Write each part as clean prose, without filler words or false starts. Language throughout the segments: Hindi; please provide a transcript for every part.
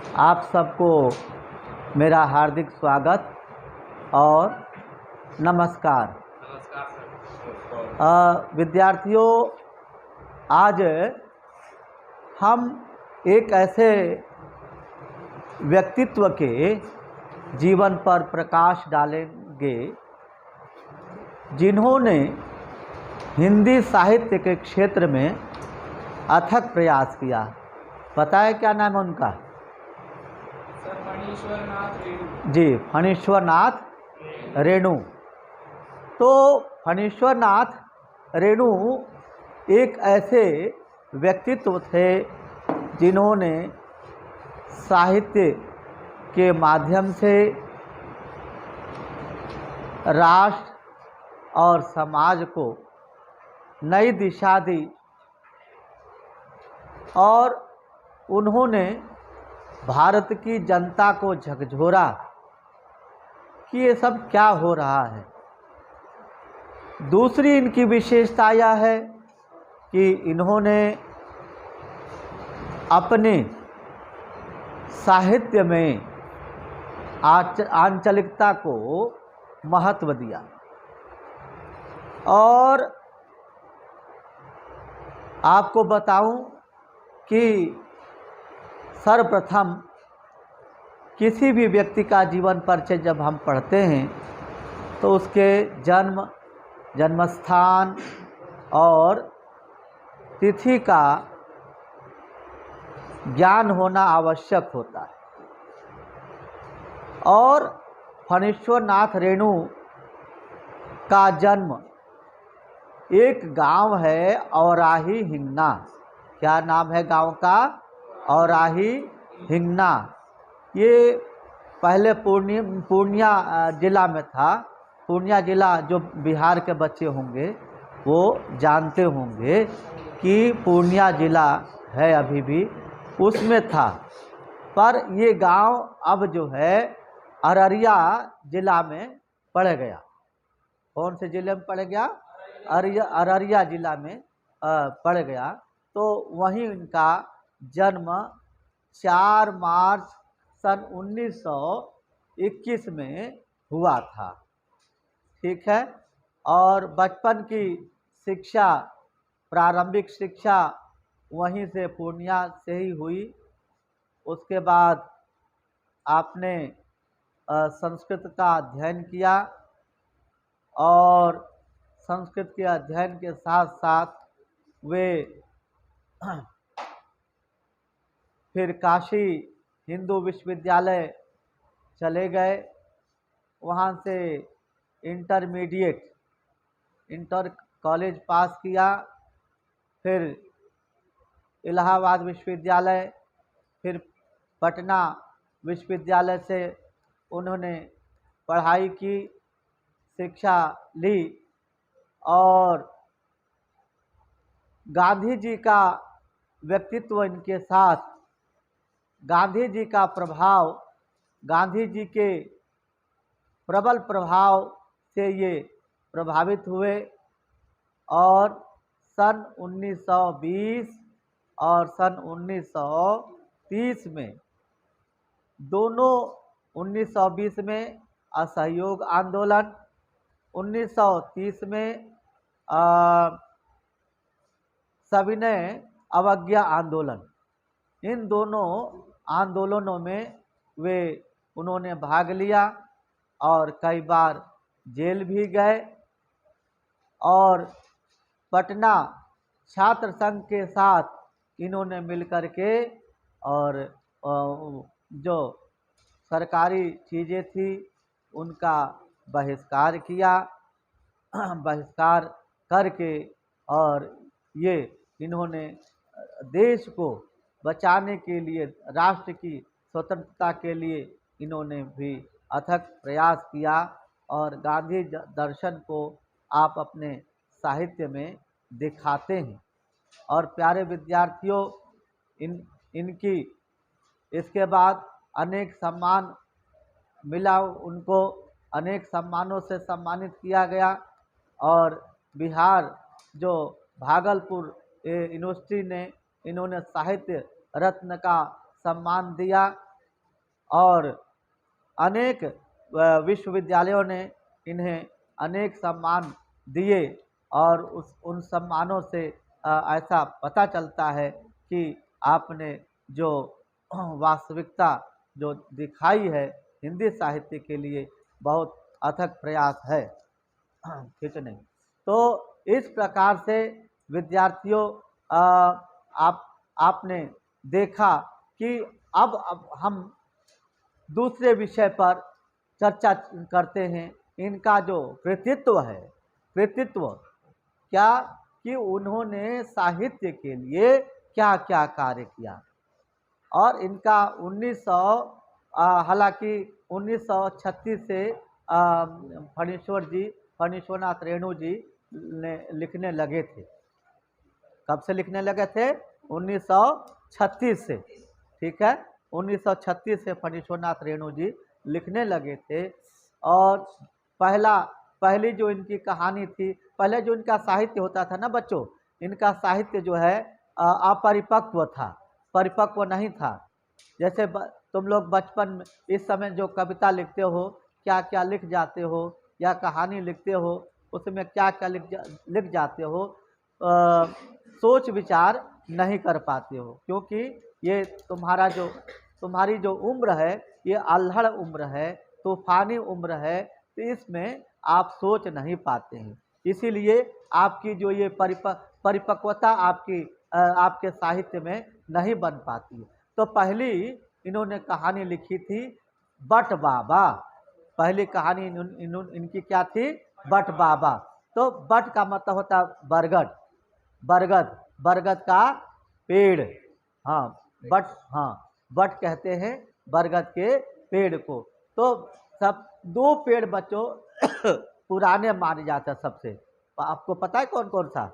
आप सबको मेरा हार्दिक स्वागत और नमस्कार। विद्यार्थियों, आज हम एक ऐसे व्यक्तित्व के जीवन पर प्रकाश डालेंगे जिन्होंने हिंदी साहित्य के क्षेत्र में अथक प्रयास किया। पता है क्या नाम है उनका? जी, फणीश्वरनाथ रेणु। तो फणीश्वरनाथ रेणु एक ऐसे व्यक्तित्व थे जिन्होंने साहित्य के माध्यम से राष्ट्र और समाज को नई दिशा दी और उन्होंने भारत की जनता को झकझोरा कि ये सब क्या हो रहा है। दूसरी इनकी विशेषता यह है कि इन्होंने अपने साहित्य में आंचलिकता को महत्व दिया और आपको बताऊं कि सर्वप्रथम किसी भी व्यक्ति का जीवन परिचय जब हम पढ़ते हैं तो उसके जन्मस्थान और तिथि का ज्ञान होना आवश्यक होता है। और फणीश्वरनाथ रेणु का जन्म एक गांव है औराही हिंगना। क्या नाम है गांव का? औराही हिंगना। ये पहले पूर्णिया जिला में था। पूर्णिया जिला जो बिहार के बच्चे होंगे वो जानते होंगे कि पूर्णिया जिला है अभी भी, उसमें था। पर ये गांव अब जो है अररिया जिला में पड़ गया। कौन से जिले में पड़ गया? अररिया जिला में पड़ गया। तो वहीं इनका जन्म 4 मार्च सन 1921 में हुआ था। ठीक है। और बचपन की शिक्षा, प्रारंभिक शिक्षा वहीं से पूर्णिया से ही हुई। उसके बाद आपने संस्कृत का अध्ययन किया और संस्कृत के अध्ययन के साथ साथ वे फिर काशी हिंदू विश्वविद्यालय चले गए। वहाँ से इंटर कॉलेज पास किया। फिर इलाहाबाद विश्वविद्यालय, फिर पटना विश्वविद्यालय से उन्होंने पढ़ाई की, शिक्षा ली और गांधी जी का व्यक्तित्व इनके साथ, गांधी जी का प्रभाव, गांधी जी के प्रबल प्रभाव से ये प्रभावित हुए और सन 1920 और सन 1930 में, दोनों 1920 में असहयोग आंदोलन, 1930 में सविनय अवज्ञा आंदोलन, इन दोनों आंदोलनों में उन्होंने भाग लिया और कई बार जेल भी गए। और पटना छात्र संघ के साथ इन्होंने मिलकर के और जो सरकारी चीज़ें थी उनका बहिष्कार किया। बहिष्कार करके और ये इन्होंने देश को बचाने के लिए, राष्ट्र की स्वतंत्रता के लिए इन्होंने भी अथक प्रयास किया। और गांधी दर्शन को आप अपने साहित्य में दिखाते हैं। और प्यारे विद्यार्थियों, इनकी इसके बाद अनेक सम्मान मिला, उनको अनेक सम्मानों से सम्मानित किया गया। और बिहार जो भागलपुर यूनिवर्सिटी ने इन्होंने साहित्य रत्न का सम्मान दिया। और अनेक विश्वविद्यालयों ने इन्हें अनेक सम्मान दिए और उन सम्मानों से ऐसा पता चलता है कि आपने जो वास्तविकता जो दिखाई है हिंदी साहित्य के लिए बहुत अथक प्रयास है। ठीक नहीं? तो इस प्रकार से विद्यार्थियों आपने देखा कि अब हम दूसरे विषय पर चर्चा करते हैं। इनका जो कृतित्व है, कृतित्व क्या कि उन्होंने साहित्य के लिए क्या क्या कार्य किया। और इनका 1900 हालांकि 1936 से फणीश्वरनाथ रेणु जी ने लिखने लगे थे। कब से लिखने लगे थे? 1936 से। ठीक है, 1936 से फणीश्वरनाथ रेणु जी लिखने लगे थे। और पहली जो इनकी कहानी थी, पहले जो इनका साहित्य होता था ना बच्चों, इनका साहित्य जो है अपरिपक्व था, परिपक्व नहीं था। जैसे तुम लोग बचपन में इस समय जो कविता लिखते हो, क्या क्या लिख जाते हो, या कहानी लिखते हो, उसमें क्या क्या लिख जाते हो, सोच विचार नहीं कर पाते हो, क्योंकि ये तुम्हारी जो उम्र है ये अल्हड़ उम्र है, तूफानी उम्र है। तो इसमें आप सोच नहीं पाते हैं, इसीलिए आपकी जो ये परिपक्वता आपके साहित्य में नहीं बन पाती है। तो पहली इन्होंने कहानी लिखी थी बट बाबा। पहली कहानी इनकी क्या थी? बट बाबा। तो बट का मतलब होता बरगद, बरगद, बरगद का पेड़। हाँ, बट कहते हैं बरगद के पेड़ को। तो सब दो पेड़ बच्चों पुराने माने जाते हैं सबसे। आपको पता है कौन कौन सा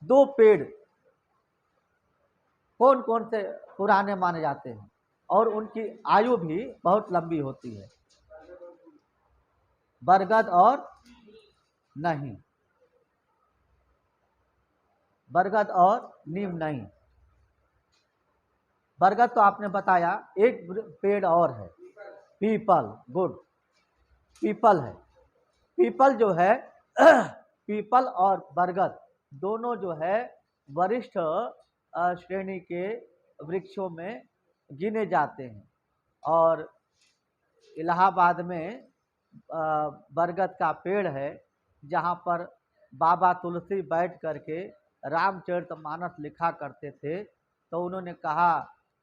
दो पेड़ कौन कौन से पुराने माने जाते हैं और उनकी आयु भी बहुत लंबी होती है? बरगद और नहीं, बरगद और नीम नहीं। बरगद तो आपने बताया, एक पेड़ और है पीपल। गुड, पीपल है। पीपल जो है पीपल और बरगद दोनों जो है वरिष्ठ श्रेणी के वृक्षों में गिने जाते हैं। और इलाहाबाद में बरगद का पेड़ है, जहाँ पर बाबा तुलसी बैठ करके रामचरितमानस लिखा करते थे। तो उन्होंने कहा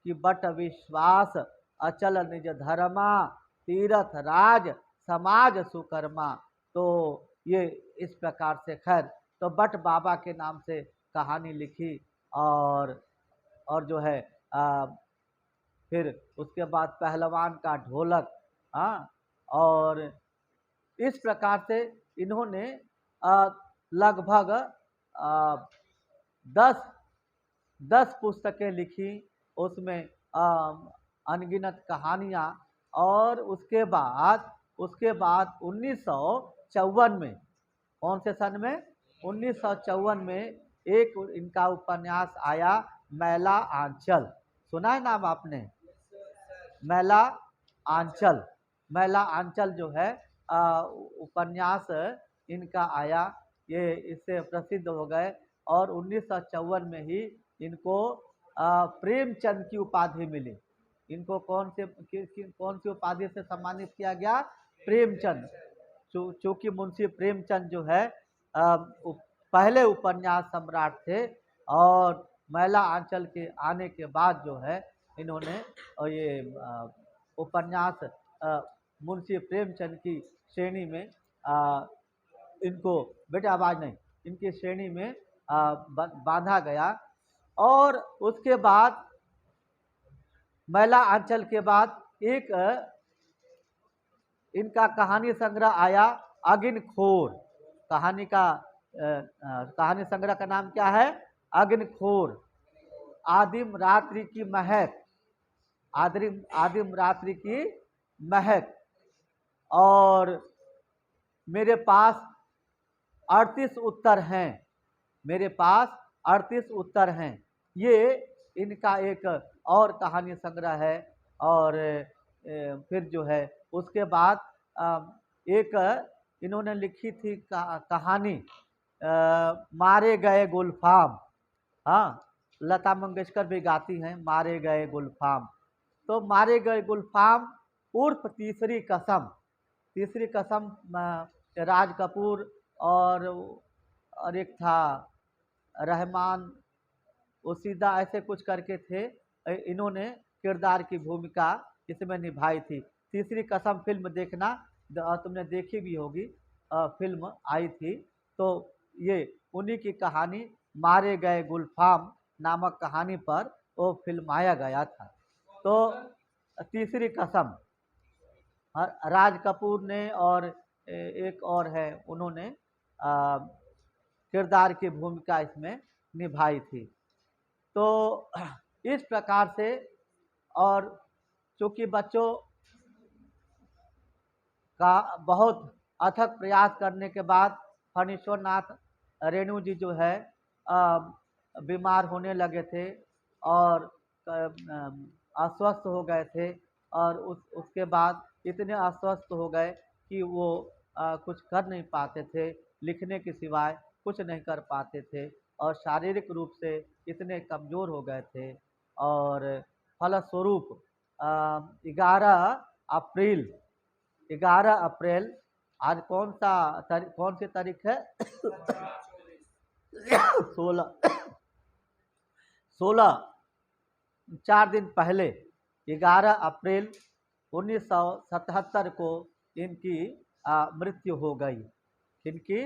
कि बट विश्वास अचल निज धर्मा, तीरथ राज समाज सुकर्मा। तो ये इस प्रकार से, खैर, तो बट बाबा के नाम से कहानी लिखी। और जो है फिर उसके बाद पहलवान का ढोलक। हाँ, और इस प्रकार से इन्होंने लगभग 10 पुस्तकें लिखी, उसमें अनगिनत कहानियाँ। और उसके बाद 1954 में, कौन से सन में? 1954 में एक इनका उपन्यास आया, मैला आंचल। सुना है नाम आपने? मैला आंचल। मैला आंचल जो है उपन्यास इनका आया, ये इससे प्रसिद्ध हो गए। और 1954 में ही इनको प्रेमचंद की उपाधि मिली। इनको कौन सी उपाधि से सम्मानित किया गया? प्रेमचंद। चूँकि मुंशी प्रेमचंद जो है पहले उपन्यास सम्राट थे, और मैला आंचल के आने के बाद जो है इन्होंने ये उपन्यास मुंशी प्रेमचंद की श्रेणी में इनको, बेटा आवाज नहीं, इनकी श्रेणी में बांधा गया। और उसके बाद मैला आंचल के बाद एक इनका कहानी संग्रह आया, अग्निखोर। कहानी संग्रह का नाम क्या है? अग्निखोर। आदिम रात्रि की महक, आदिम रात्रि की महक। और मेरे पास 38 उत्तर हैं, मेरे पास 38 उत्तर हैं। ये इनका एक और कहानी संग्रह है। और फिर जो है उसके बाद एक इन्होंने लिखी थी कहानी मारे गए गुलफाम। हाँ, लता मंगेशकर भी गाती हैं मारे गए गुलफाम। तो मारे गए गुलफाम उर्फ तीसरी कसम। तीसरी कसम राज कपूर और एक था रहमान ओसीदा, ऐसे कुछ करके थे। इन्होंने किरदार की भूमिका इसमें निभाई थी। तीसरी कसम फिल्म देखना, तुमने देखी भी होगी, फिल्म आई थी। तो ये उन्हीं की कहानी मारे गए गुलफाम नामक कहानी पर वो फिल्माया गया था। तो तीसरी कसम राज कपूर ने और एक और है, उन्होंने किरदार की भूमिका इसमें निभाई थी। तो इस प्रकार से, और चूंकि बच्चों का बहुत अथक प्रयास करने के बाद फणीश्वर नाथ रेणु जी जो है बीमार होने लगे थे और अस्वस्थ हो गए थे। और उसके बाद इतने अस्वस्थ हो गए कि वो कुछ कर नहीं पाते थे, लिखने के सिवाय कुछ नहीं कर पाते थे, और शारीरिक रूप से इतने कमज़ोर हो गए थे। और फलस्वरूप 11 अप्रैल 11 अप्रैल, आज कौन सी तारीख है? 16 4 दिन पहले 11 अप्रैल 1977 को इनकी मृत्यु हो गई। इनकी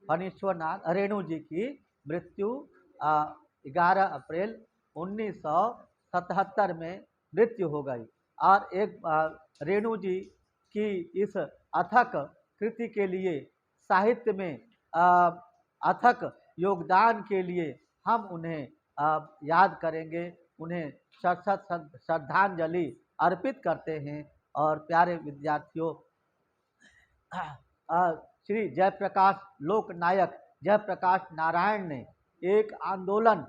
फणीश्वर नाथ रेणु जी की मृत्यु 11 अप्रैल 1977 में मृत्यु हो गई। और एक रेणु जी की इस अथक कृति के लिए, साहित्य में अथक योगदान के लिए हम उन्हें याद करेंगे, उन्हें श्रद्धांजलि अर्पित करते हैं। और प्यारे विद्यार्थियों, श्री जयप्रकाश लोकनायक जयप्रकाश नारायण ने एक आंदोलन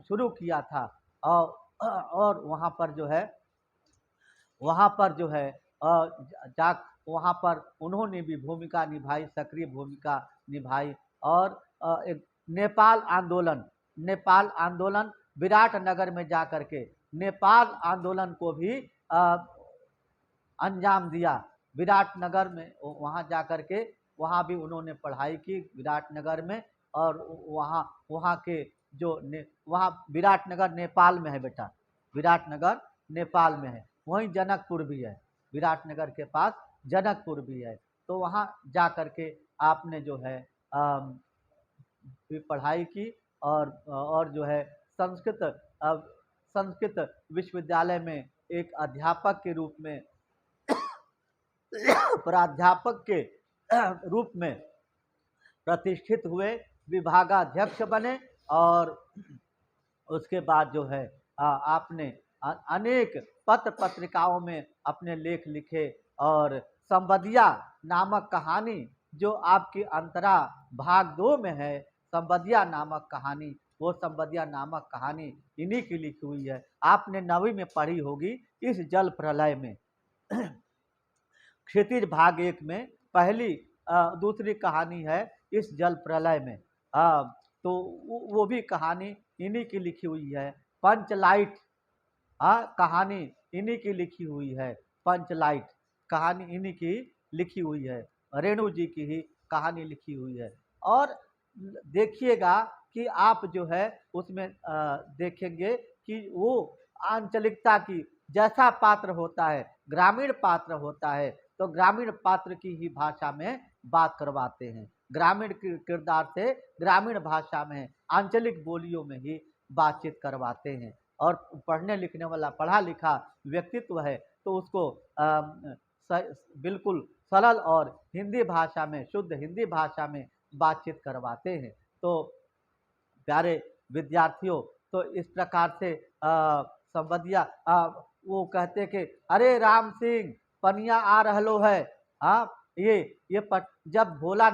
शुरू किया था, और वहाँ पर जो है वहाँ पर उन्होंने भी भूमिका निभाई, सक्रिय भूमिका निभाई। और एक नेपाल आंदोलन विराटनगर में जा करके नेपाल आंदोलन को भी अंजाम दिया। विराटनगर में वहाँ जा करके वहाँ भी उन्होंने पढ़ाई की विराटनगर में। और वहाँ के जो वहाँ विराटनगर नेपाल में है बेटा, विराटनगर नेपाल में है। वहीं जनकपुर भी है, विराटनगर के पास जनकपुर भी है। तो वहाँ जा करके आपने जो है पढ़ाई की, और जो है संस्कृत विश्वविद्यालय में एक अध्यापक के रूप में प्राध्यापक के रूप में प्रतिष्ठित हुए, विभागाध्यक्ष बने। और उसके बाद जो है आपने अनेक पत्र पत्रिकाओं में अपने लेख लिखे। और संबदिया नामक कहानी जो आपकी अंतरा भाग 2 में है, संबदिया नामक कहानी, वो संबदिया नामक कहानी इन्हीं की लिखी हुई है। आपने 9वीं में पढ़ी होगी इस जल प्रलय में। क्षितिज भाग 1 में पहली दूसरी कहानी है इस जल प्रलय में। तो वो भी कहानी इन्हीं की लिखी हुई है। पंचलाइट कहानी इन्हीं की लिखी हुई है। पंचलाइट कहानी इन्हीं की लिखी हुई है, रेणु जी की ही कहानी लिखी हुई है। और देखिएगा कि आप जो है उसमें देखेंगे कि वो आंचलिकता की, जैसा पात्र होता है, ग्रामीण पात्र होता है, तो ग्रामीण पात्र की ही भाषा में बात करवाते हैं। ग्रामीण किरदार से ग्रामीण भाषा में, आंचलिक बोलियों में ही बातचीत करवाते हैं। और पढ़ने लिखने वाला पढ़ा लिखा व्यक्तित्व है तो उसको बिल्कुल सरल और हिंदी भाषा में, शुद्ध हिंदी भाषा में बातचीत करवाते हैं। तो प्यारे विद्यार्थियों, तो इस प्रकार से संबदिया वो कहते कि अरे राम सिंह पनिया आ रहलो है। जब भोला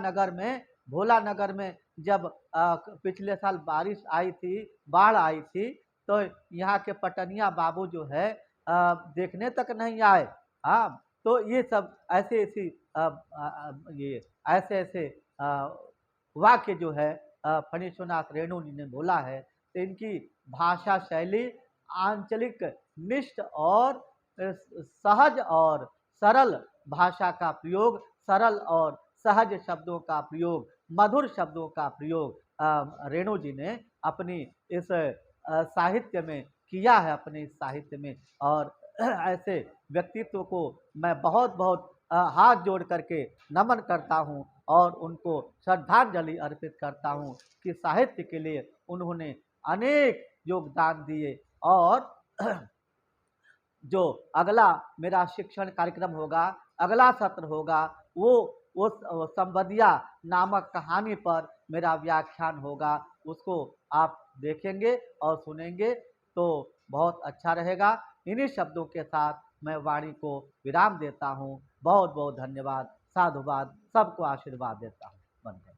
नगर में जब पिछले साल बारिश आई थी, बाढ़ आई थी, तो यहाँ के पटनिया बाबू जो है देखने तक नहीं आए। हाँ, तो ये सब ऐसे ऐसी ये ऐसे ऐसे वाक्य जो है फणीश्वरनाथ रेणु जी ने बोला है। तो इनकी भाषा शैली आंचलिक निष्ठ और सहज और सरल भाषा का प्रयोग, सरल और सहज शब्दों का प्रयोग, मधुर शब्दों का प्रयोग रेणु जी ने अपनी इस साहित्य में किया है, अपने इस साहित्य में। और ऐसे व्यक्तित्व को मैं बहुत बहुत हाथ जोड़ करके नमन करता हूँ और उनको श्रद्धांजलि अर्पित करता हूँ कि साहित्य के लिए उन्होंने अनेक योगदान दिए। और जो अगला मेरा शिक्षण कार्यक्रम होगा, अगला सत्र होगा, वो उस संवदिया नामक कहानी पर मेरा व्याख्यान होगा। उसको आप देखेंगे और सुनेंगे तो बहुत अच्छा रहेगा। इन्हीं शब्दों के साथ मैं वाणी को विराम देता हूँ। बहुत बहुत धन्यवाद, साधुवाद, सबको आशीर्वाद देता हूँ। बंदे।